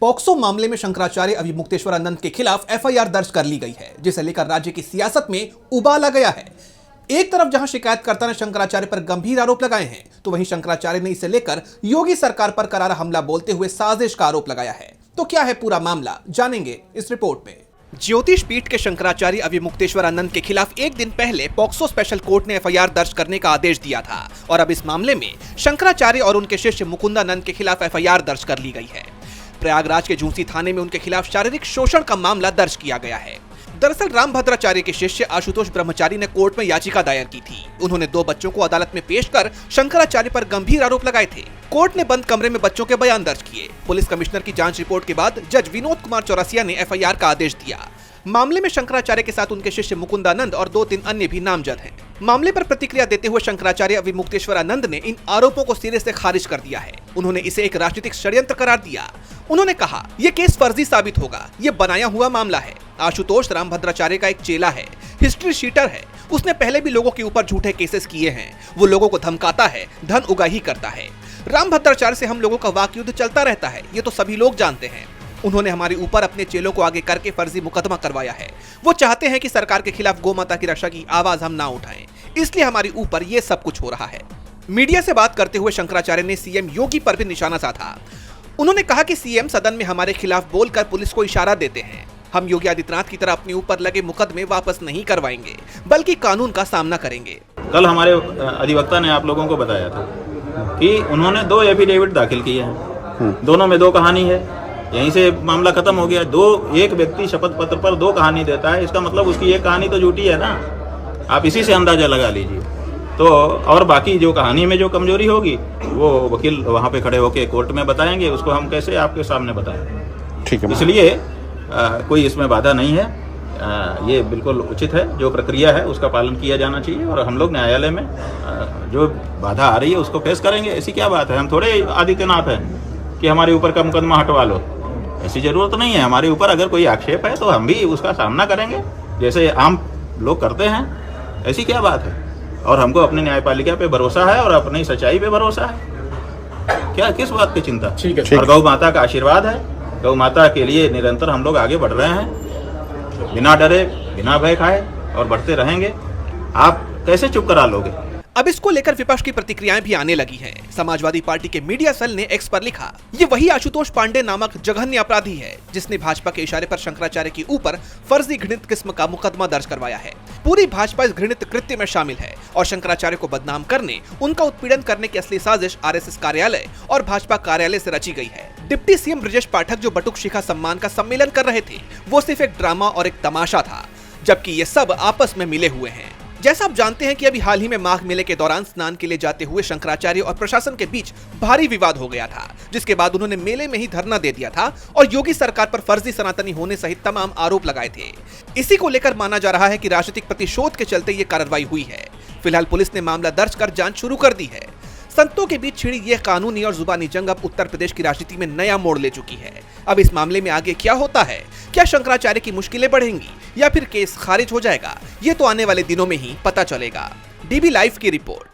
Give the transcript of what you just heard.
POCSO मामले में शंकराचार्य अभिमुक्तेश्वरानंद के खिलाफ एफआईआर दर्ज कर ली गई है, जिसे लेकर राज्य की सियासत में उबाल आ गया है। एक तरफ जहां शिकायतकर्ता ने शंकराचार्य पर गंभीर आरोप लगाए हैं, तो वहीं शंकराचार्य ने इसे लेकर योगी सरकार पर करारा हमला बोलते हुए साजिश का आरोप लगाया है। तो क्या है पूरा मामला, जानेंगे इस रिपोर्ट में। ज्योतिष पीठ के शंकराचार्य अभिमुक्तेश्वरानंद के खिलाफ एक दिन पहले पॉक्सो स्पेशल कोर्ट ने एफआईआर दर्ज करने का आदेश दिया था और अब इस मामले में शंकराचार्य और उनके शिष्य मुकुंदानंद के खिलाफ एफआईआर दर्ज कर ली गई है। प्रयागराज के झूंसी थाने में उनके खिलाफ शारीरिक शोषण का मामला दर्ज किया गया है। दरअसल रामभद्राचार्य के शिष्य आशुतोष ब्रह्मचारी ने कोर्ट में याचिका दायर की थी। उन्होंने 2 बच्चों को अदालत में पेश कर शंकराचार्य पर गंभीर आरोप लगाए थे। कोर्ट ने बंद कमरे में बच्चों के बयान दर्ज किए। पुलिस कमिश्नर की जांच रिपोर्ट के बाद जज विनोद कुमार चौरसिया ने एफआईआर का आदेश दिया। मामले में शंकराचार्य के साथ उनके शिष्य मुकुंदानंद और 2-3 अन्य भी नामजद हैं। मामले पर प्रतिक्रिया देते हुए शंकराचार्य अभिमुक्तेश्वरानंद ने इन आरोपों को सिरे से खारिज कर दिया है। उन्होंने इसे एक राजनीतिक षड्यंत्र करार दिया। उन्होंने कहा, ये केस फर्जी साबित होगा, ये बनाया हुआ मामला है। आशुतोष रामभद्राचार्य का एक चेला है, हिस्ट्री शीटर है। उसने पहले भी लोगों के ऊपर झूठे केसेस किए हैं। वो लोगों को धमकाता है, धन उगाही करता है। रामभद्राचार्य से हम लोगों का वाक युद्ध चलता रहता है, ये तो सभी लोग जानते हैं। उन्होंने हमारे ऊपर अपने चेलों को आगे करके फर्जी मुकदमा करवाया है। वो चाहते हैं कि सरकार के खिलाफ गौ माता की रक्षा की आवाज हम ना उठाएं, इसलिए हमारे ऊपर ये सब कुछ हो रहा है। मीडिया से बात करते हुए शंकराचार्य ने सीएम योगी पर भी निशाना साधा। उन्होंने कहा कि सीएम सदन में हमारे खिलाफ बोलकर पुलिस को इशारा देते हैं। हम योगी आदित्यनाथ की तरह अपने ऊपर लगे मुकदमे वापस नहीं करवाएंगे, बल्कि कानून का सामना करेंगे। कल हमारे अधिवक्ता ने आप लोगों को बताया था कि उन्होंने 2 एफिडेविट दाखिल किए हैं। दोनों में 2 कहानी है। यहीं से मामला खत्म हो गया। एक व्यक्ति शपथ पत्र पर 2 कहानी देता है, इसका मतलब उसकी एक कहानी तो झूठी है ना। आप इसी से अंदाजा लगा लीजिए। तो और बाकी जो कहानी में जो कमजोरी होगी वो वकील वहाँ पे खड़े होके कोर्ट में बताएंगे, उसको हम कैसे आपके सामने बताएं। ठीक है, इसलिए कोई इसमें बाधा नहीं है। ये बिल्कुल उचित है। जो प्रक्रिया है उसका पालन किया जाना चाहिए और हम लोग न्यायालय में जो बाधा आ रही है उसको फेस करेंगे। ऐसी क्या बात है, हम थोड़े आदित्यनाथ हैं कि हमारे ऊपर का मुकदमा हटवा लो। ऐसी जरूरत नहीं है। हमारे ऊपर अगर कोई आक्षेप है तो हम भी उसका सामना करेंगे जैसे आम लोग करते हैं। ऐसी क्या बात है। और हमको अपनी न्यायपालिका पे भरोसा है और अपनी सच्चाई पे भरोसा है। क्या किस बात की चिंता। ठीक है। और गौ माता का आशीर्वाद है। गौ माता के लिए निरंतर हम लोग आगे बढ़ रहे हैं, बिना डरे बिना भय खाए, और बढ़ते रहेंगे। आप कैसे चुप करा लोगे। अब इसको लेकर विपक्ष की प्रतिक्रियाएं भी आने लगी हैं। समाजवादी पार्टी के मीडिया सेल ने एक्स पर लिखा, ये वही आशुतोष पांडे नामक जघन्य अपराधी है जिसने भाजपा के इशारे पर शंकराचार्य के ऊपर फर्जी घृणित किस्म का मुकदमा दर्ज करवाया है। पूरी भाजपा इस घृणित कृत्य में शामिल है और शंकराचार्य को बदनाम करने, उनका उत्पीड़न करने की असली साजिश आरएसएस कार्यालय और भाजपा कार्यालय से रची गई है। डिप्टी सीएम ब्रजेश पाठक जो बटुक शिखा सम्मान का सम्मेलन कर रहे थे, वो सिर्फ एक ड्रामा और एक तमाशा था, जबकि ये सब आपस में मिले हुए हैं। जैसा आप जानते हैं कि अभी हाल ही में माघ मेले के दौरान स्नान के लिए जाते हुए शंकराचार्य और प्रशासन के बीच भारी विवाद हो गया था, जिसके बाद उन्होंने मेले में ही धरना दे दिया था और योगी सरकार पर फर्जी सनातनी होने सहित तमाम आरोप लगाए थे। इसी को लेकर माना जा रहा है कि राजनीतिक प्रतिशोध के चलते ये कार्रवाई हुई है। फिलहाल पुलिस ने मामला दर्ज कर जांच शुरू कर दी है। संतों के बीच छिड़ी यह कानूनी और जुबानी जंग अब उत्तर प्रदेश की राजनीति में नया मोड़ ले चुकी है। अब इस मामले में आगे क्या होता है, क्या शंकराचार्य की मुश्किलें बढ़ेंगी या फिर केस खारिज हो जाएगा, ये तो आने वाले दिनों में ही पता चलेगा। डीबी लाइव की रिपोर्ट।